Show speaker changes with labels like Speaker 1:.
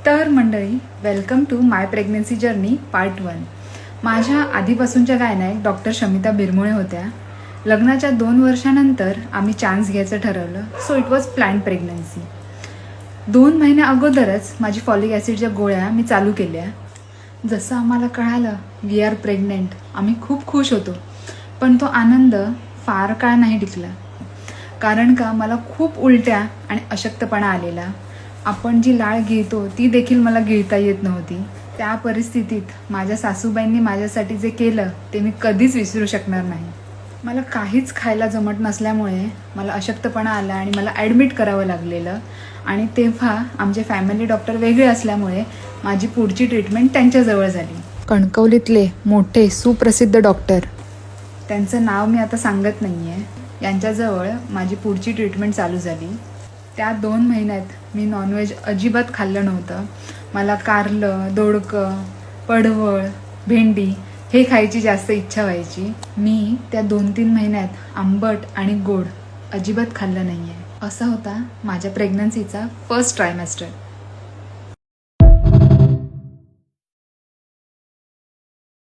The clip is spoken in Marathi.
Speaker 1: तर मंडळी, welcome to my pregnancy journey part 1. माझ्या आधीपासूनच्या गायनायक डॉक्टर शमिता बिरमुळे होत्या. लग्नाच्या 2 वर्षानंतर आम्ही चान्स घ्यायचं ठरवलं. So it was planned pregnancy. 2 महिन्या अगोदरच माझी फॉलिक ॲसिडच्या गोळ्या मी चालू केल्या. जसं आम्हाला कळालं वी आर प्रेग्नेंट, आम्ही खूप खुश होतो. पण तो आनंद फार काळ नाही टिकला. कारण का मला खूप उलट्या आणि अशक्तपणा आलेला. आपण जी लाळ गिळतो ती देखील मला गिळता येत नव्हती. त्या परिस्थितीत माझ्या सासूबाईंनी माझ्यासाठी जे केलं ते मी कधीच विसरू शकणार नाही. मला काहीच खायला जमत नसल्यामुळे मला अशक्तपणा आला आणि मला ॲडमिट करावं लागलेलं. आणि तेव्हा आमचे फॅमिली डॉक्टर वेगळे असल्यामुळे माझी पुढची ट्रीटमेंट त्यांच्याजवळ झाली. कणकवलीतले मोठे सुप्रसिद्ध डॉक्टर, त्यांचं नाव मी आता सांगत नाही आहे, यांच्याजवळ माझी पुढची ट्रीटमेंट चालू झाली. त्या 2 महिन्यात मी नॉनव्हेज अजिबात खाल्लं नव्हतं. मला कारलं, दोडकं, पडवळ, भेंडी हे खायची जास्त इच्छा व्हायची. मी त्या 2-3 महिन्यात आंबट आणि गोड अजिबात खाल्लं नाही आहे. असा होता माझ्या प्रेग्नन्सीचा फर्स्ट ट्रायमेस्टर.